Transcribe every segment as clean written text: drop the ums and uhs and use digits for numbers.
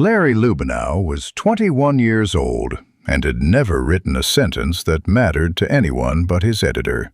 Larry Lubenow was 21 years old and had never written a sentence that mattered to anyone but his editor.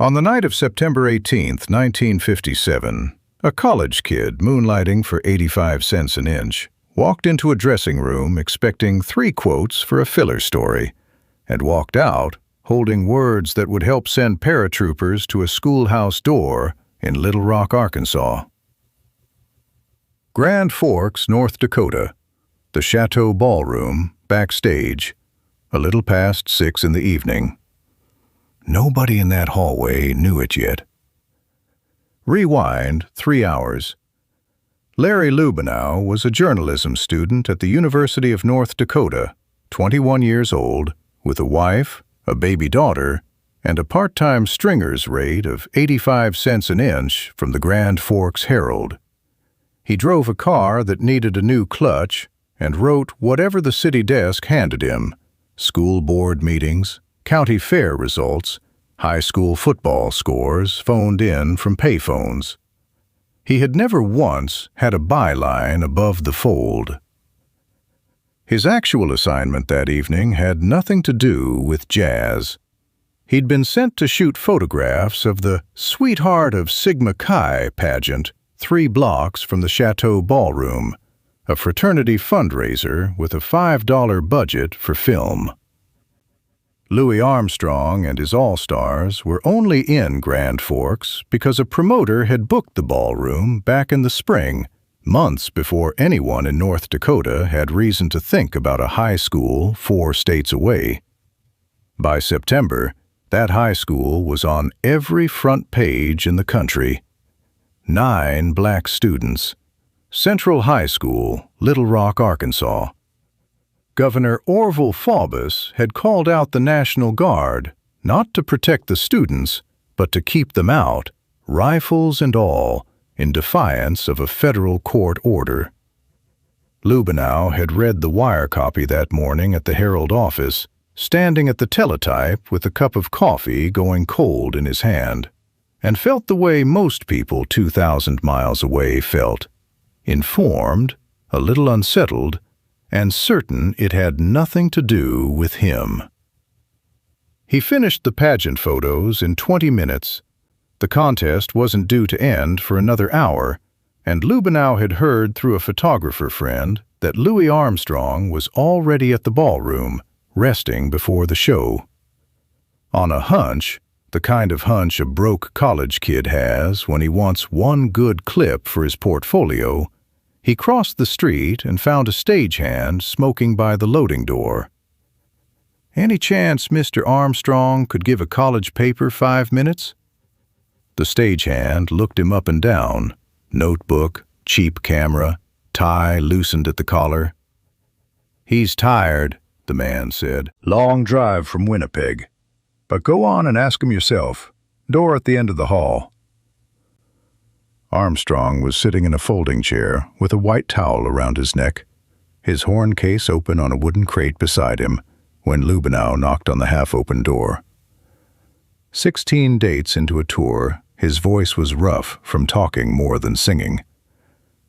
On the night of September 18, 1957, a college kid moonlighting for 85 cents an inch walked into a dressing room expecting 3 quotes for a filler story and walked out holding words that would help send paratroopers to a schoolhouse door in Little Rock, Arkansas. Grand Forks, North Dakota, the Chateau Ballroom, backstage, a little past 6 in the evening. Nobody in that hallway knew it yet. Rewind 3 hours. Larry Lubenow was a journalism student at the University of North Dakota, 21 years old, with a wife, a baby daughter, and a part-time stringer's rate of 85 cents an inch from the Grand Forks Herald. He drove a car that needed a new clutch and wrote whatever the city desk handed him: school board meetings, county fair results, high school football scores phoned in from payphones. He had never once had a byline above the fold. His actual assignment that evening had nothing to do with jazz. He'd been sent to shoot photographs of the Sweetheart of Sigma Chi pageant 3 blocks from the Chateau Ballroom, a fraternity fundraiser with a $5 budget for film. Louis Armstrong and his all-stars were only in Grand Forks because a promoter had booked the ballroom back in the spring, months before anyone in North Dakota had reason to think about a high school 4 states away. By September, that high school was on every front page in the country. 9 black students. Central High School, Little Rock, Arkansas. Governor Orville Faubus had called out the National Guard, not to protect the students, but to keep them out, rifles and all, in defiance of a federal court order. Lubenow had read the wire copy that morning at the Herald office, standing at the teletype with a cup of coffee going cold in his hand, and felt the way most people 2,000 miles away felt: informed, a little unsettled, and certain it had nothing to do with him. He finished the pageant photos in 20 minutes. The contest wasn't due to end for another hour, and Lubenow had heard through a photographer friend that Louis Armstrong was already at the ballroom, resting before the show. On a hunch, the kind of hunch a broke college kid has when he wants one good clip for his portfolio, he crossed the street and found a stagehand smoking by the loading door. "Any chance Mr. Armstrong could give a college paper 5 minutes?" The stagehand looked him up and down, notebook, cheap camera, tie loosened at the collar. "He's tired," the man said. "Long drive from Winnipeg. But go on and ask him yourself. Door at the end of the hall." Armstrong was sitting in a folding chair with a white towel around his neck, his horn case open on a wooden crate beside him, when Lubenow knocked on the half-open door. 16 dates into a tour, his voice was rough from talking more than singing.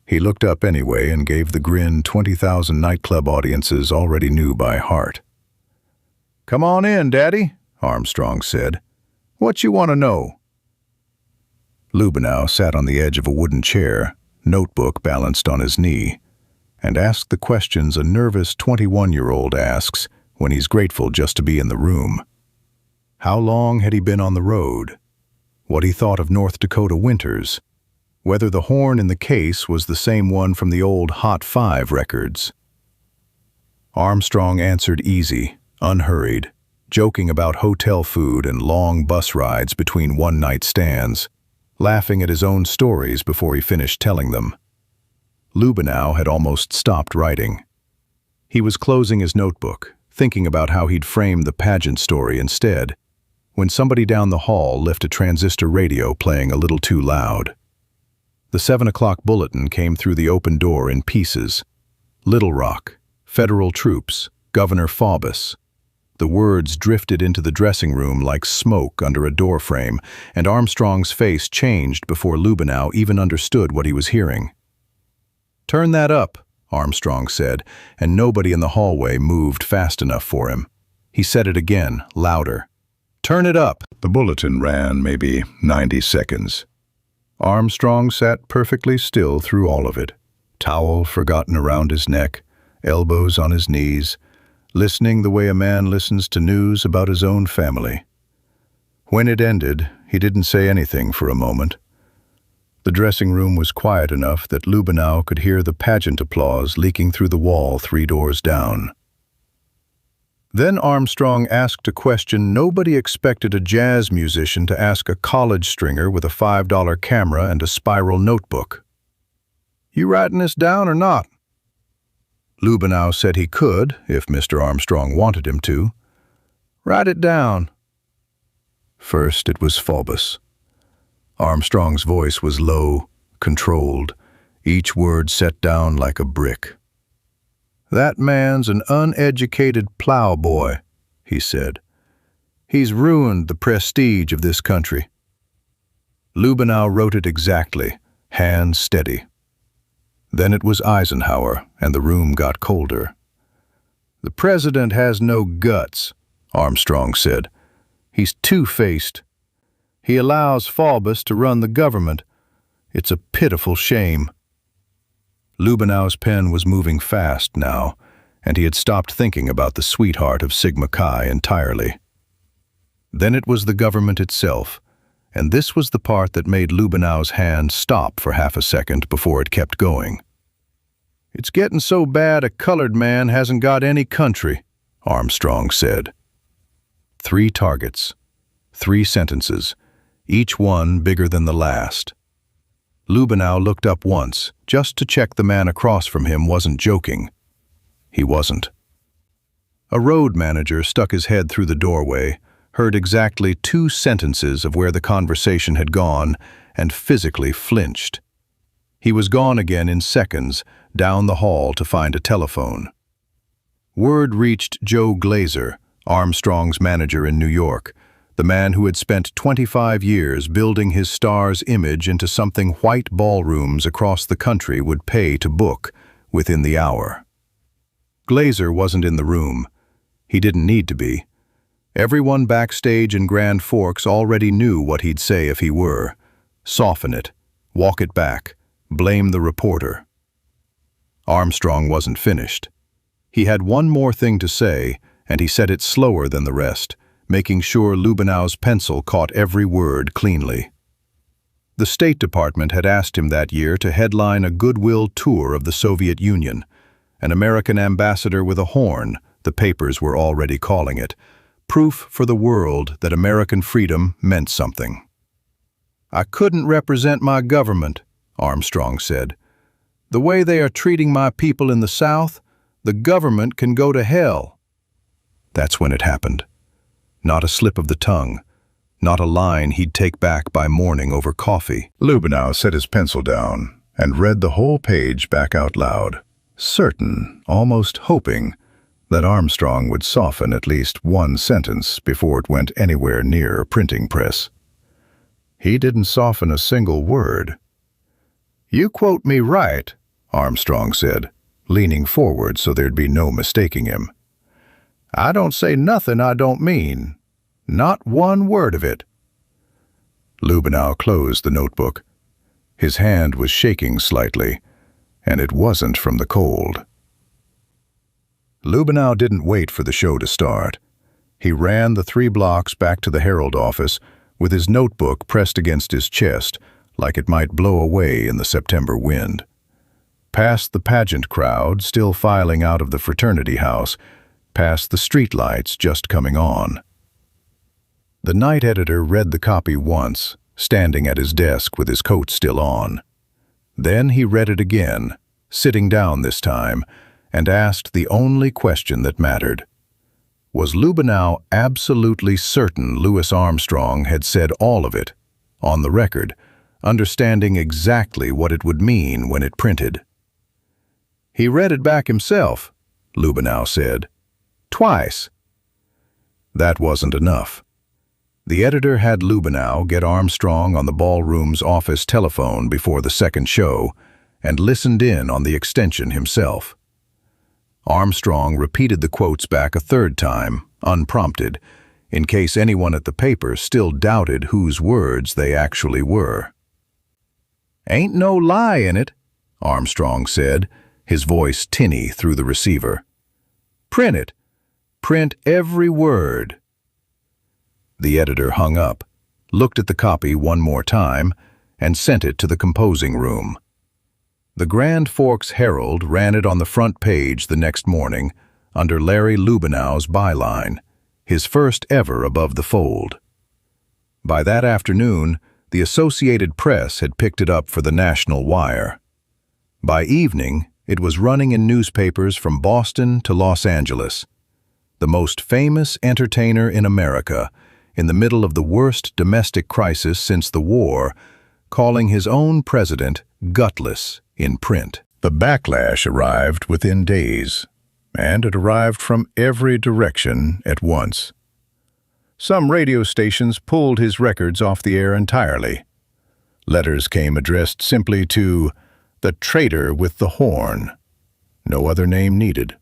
He looked up anyway and gave the grin 20,000 nightclub audiences already knew by heart. "Come on in, Daddy," Armstrong said. "What you want to know?" Lubenow sat on the edge of a wooden chair, notebook balanced on his knee, and asked the questions a nervous 21-year-old asks when he's grateful just to be in the room. How long had he been on the road? What he thought of North Dakota winters? Whether the horn in the case was the same one from the old Hot 5 records? Armstrong answered easy, unhurried, joking about hotel food and long bus rides between one-night stands, laughing at his own stories before he finished telling them. Lubenow had almost stopped writing. He was closing his notebook, thinking about how he'd frame the pageant story instead, when somebody down the hall left a transistor radio playing a little too loud. The 7 o'clock bulletin came through the open door in pieces. Little Rock, Federal Troops, Governor Faubus. The words drifted into the dressing room like smoke under a doorframe, and Armstrong's face changed before Lubenow even understood what he was hearing. "Turn that up," Armstrong said, and nobody in the hallway moved fast enough for him. He said it again, louder. "Turn it up." The bulletin ran maybe 90 seconds. Armstrong sat perfectly still through all of it, towel forgotten around his neck, elbows on his knees, listening the way a man listens to news about his own family. When it ended, he didn't say anything for a moment. The dressing room was quiet enough that Lubenow could hear the pageant applause leaking through the wall 3 doors down. Then Armstrong asked a question nobody expected a jazz musician to ask a college stringer with a $5 camera and a spiral notebook. "You writing this down or not?" Lubenow said he could, if Mr. Armstrong wanted him to. "Write it down." First it was Phoebus. Armstrong's voice was low, controlled, each word set down like a brick. "That man's an uneducated plowboy," he said. "He's ruined the prestige of this country." Lubenow wrote it exactly, hands steady. Then it was Eisenhower, and the room got colder. "The president has no guts," Armstrong said. "He's two-faced. He allows Phoebus to run the government. It's a pitiful shame." Lubenow's pen was moving fast now, and he had stopped thinking about the sweetheart of Sigma Chi entirely. Then it was the government itself, and this was the part that made Lubenow's hand stop for half a second before it kept going. "It's getting so bad a colored man hasn't got any country," Armstrong said. 3 targets, 3 sentences, each one bigger than the last. Lubenow looked up once, just to check the man across from him wasn't joking. He wasn't. A road manager stuck his head through the doorway, heard exactly 2 sentences of where the conversation had gone, and physically flinched. He was gone again in seconds, down the hall to find a telephone. Word reached Joe Glazer, Armstrong's manager in New York, the man who had spent 25 years building his star's image into something white ballrooms across the country would pay to book within the hour. Glazer wasn't in the room. He didn't need to be. Everyone backstage in Grand Forks already knew what he'd say if he were. Soften it, walk it back, blame the reporter. Armstrong wasn't finished. He had one more thing to say, and he said it slower than the rest, making sure Lubenow's pencil caught every word cleanly. The State Department had asked him that year to headline a goodwill tour of the Soviet Union, an American ambassador with a horn, the papers were already calling it, proof for the world that American freedom meant something. "I couldn't represent my government," Armstrong said. "The way they are treating my people in the South, the government can go to hell." That's when it happened. Not a slip of the tongue, not a line he'd take back by morning over coffee. Lubenow set his pencil down and read the whole page back out loud, certain, almost hoping, that Armstrong would soften at least 1 sentence before it went anywhere near a printing press. He didn't soften a single word. "You quote me right," Armstrong said, leaning forward so there'd be no mistaking him. "I don't say nothing I don't mean. Not 1 word of it." Lubenow closed the notebook. His hand was shaking slightly, and it wasn't from the cold. Lubenow didn't wait for the show to start. He ran the 3 blocks back to the Herald office with his notebook pressed against his chest like it might blow away in the September wind. Past the pageant crowd still filing out of the fraternity house, past the streetlights just coming on. The night editor read the copy once, standing at his desk with his coat still on. Then he read it again, sitting down this time, and asked the only question that mattered. Was Lubenow absolutely certain Louis Armstrong had said all of it, on the record, understanding exactly what it would mean when it printed? "He read it back himself," Lubenow said. "Twice." That wasn't enough. The editor had Lubenow get Armstrong on the ballroom's office telephone before the second show and listened in on the extension himself. Armstrong repeated the quotes back a third time, unprompted, in case anyone at the paper still doubted whose words they actually were. "Ain't no lie in it," Armstrong said, his voice tinny through the receiver. "Print it. Print every word." The editor hung up, looked at the copy one more time, and sent it to the composing room. The Grand Forks Herald ran it on the front page the next morning under Larry Lubinau's byline, his first ever above the fold. By that afternoon, the Associated Press had picked it up for the National Wire. By evening, it was running in newspapers from Boston to Los Angeles. The most famous entertainer in America, in the middle of the worst domestic crisis since the war, calling his own president gutless in print. The backlash arrived within days, and it arrived from every direction at once. Some radio stations pulled his records off the air entirely. Letters came addressed simply to the traitor with the horn. No other name needed.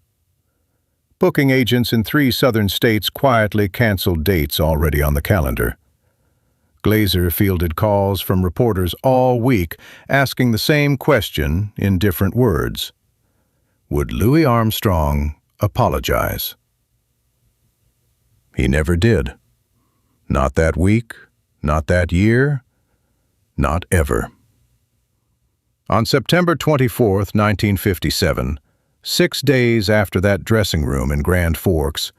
Booking agents in 3 southern states quietly canceled dates already on the calendar. Glazer fielded calls from reporters all week asking the same question in different words. Would Louis Armstrong apologize? He never did. Not that week, not that year, not ever. On September 24, 1957, 6 days after that dressing room in Grand Forks,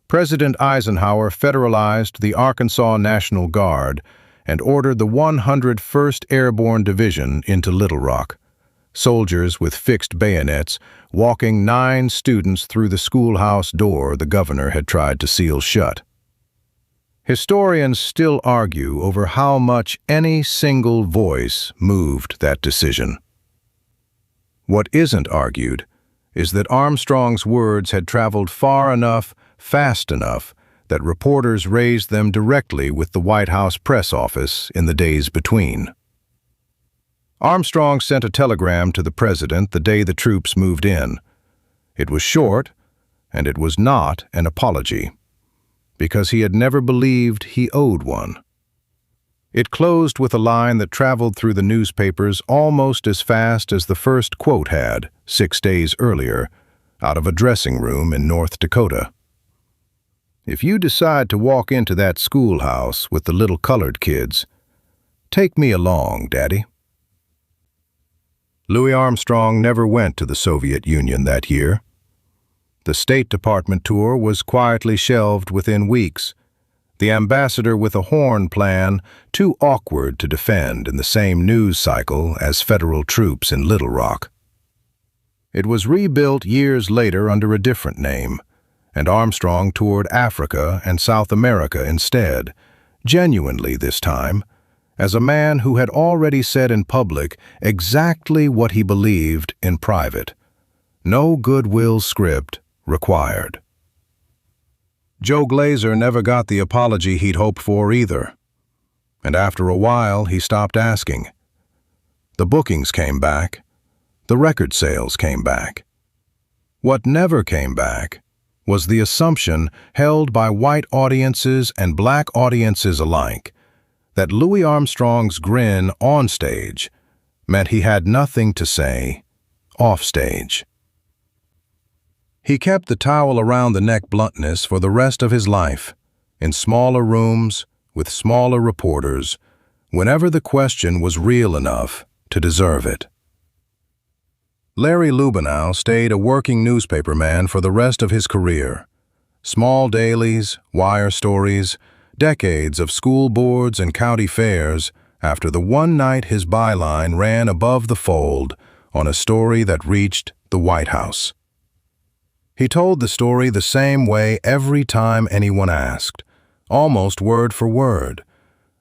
President Eisenhower federalized the Arkansas National Guard and ordered the 101st Airborne Division into Little Rock, soldiers with fixed bayonets walking 9 students through the schoolhouse door the governor had tried to seal shut. Historians still argue over how much any single voice moved that decision. What isn't argued is that Armstrong's words had traveled far enough, fast enough, that reporters raised them directly with the White House press office in the days between. Armstrong sent a telegram to the president the day the troops moved in. It was short, and it was not an apology, because he had never believed he owed one. It closed with a line that traveled through the newspapers almost as fast as the first quote had, 6 days earlier, out of a dressing room in North Dakota. If you decide to walk into that schoolhouse with the little colored kids, take me along, Daddy. Louis Armstrong never went to the Soviet Union that year. The State Department tour was quietly shelved within weeks, the ambassador with a horn plan too awkward to defend in the same news cycle as federal troops in Little Rock. It was rebuilt years later under a different name, and Armstrong toured Africa and South America instead, genuinely this time, as a man who had already said in public exactly what he believed in private. No goodwill script required. Joe Glazer never got the apology he'd hoped for either, and after a while he stopped asking. The bookings came back. The record sales came back. What never came back was the assumption held by white audiences and black audiences alike that Louis Armstrong's grin on stage meant he had nothing to say off stage. He kept the towel around the neck bluntness for the rest of his life, in smaller rooms, with smaller reporters, whenever the question was real enough to deserve it. Larry Lubinau stayed a working newspaperman for the rest of his career. Small dailies, wire stories, decades of school boards and county fairs after the one night his byline ran above the fold on a story that reached the White House. He told the story the same way every time anyone asked, almost word for word,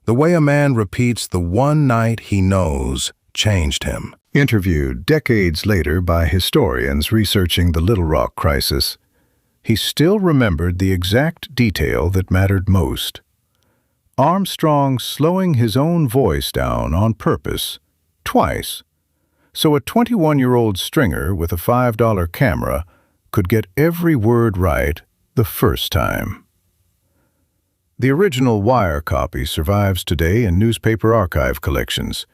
the way a man repeats the one night he knows changed him. Interviewed decades later by historians researching the Little Rock crisis, he still remembered the exact detail that mattered most. Armstrong slowing his own voice down on purpose, twice, So a 21-year-old stringer with a $5 camera could get every word right the first time. The original wire copy survives today in newspaper archive collections.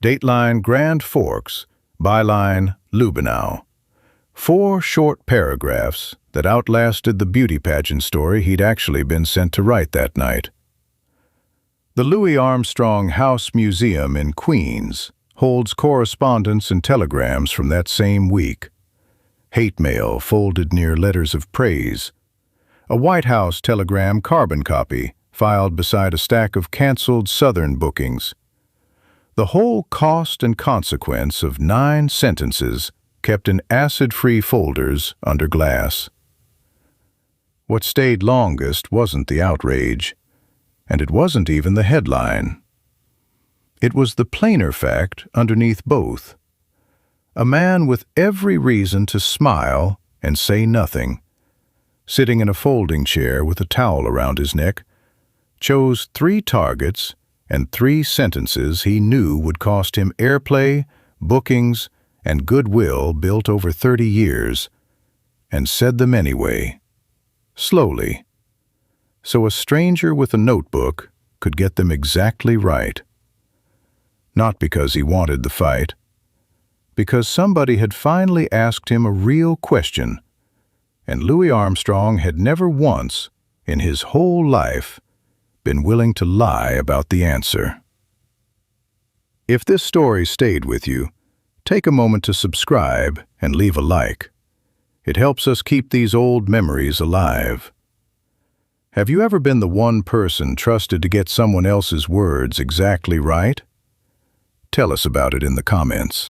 Dateline Grand Forks, byline Lubenow. 4 short paragraphs that outlasted the beauty pageant story he'd actually been sent to write that night. The Louis Armstrong House Museum in Queens holds correspondence and telegrams from that same week. Hate mail folded near letters of praise. A White House telegram carbon copy filed beside a stack of canceled Southern bookings. The whole cost and consequence of 9 sentences kept in acid-free folders under glass. What stayed longest wasn't the outrage, and it wasn't even the headline. It was the plainer fact underneath both. A man with every reason to smile and say nothing, sitting in a folding chair with a towel around his neck, chose 3 targets and 3 sentences he knew would cost him airplay, bookings, and goodwill built over 30 years, and said them anyway, slowly, so a stranger with a notebook could get them exactly right. Not because he wanted the fight, because somebody had finally asked him a real question, and Louis Armstrong had never once, in his whole life, been willing to lie about the answer. If this story stayed with you, take a moment to subscribe and leave a like. It helps us keep these old memories alive. Have you ever been the one person trusted to get someone else's words exactly right? Tell us about it in the comments.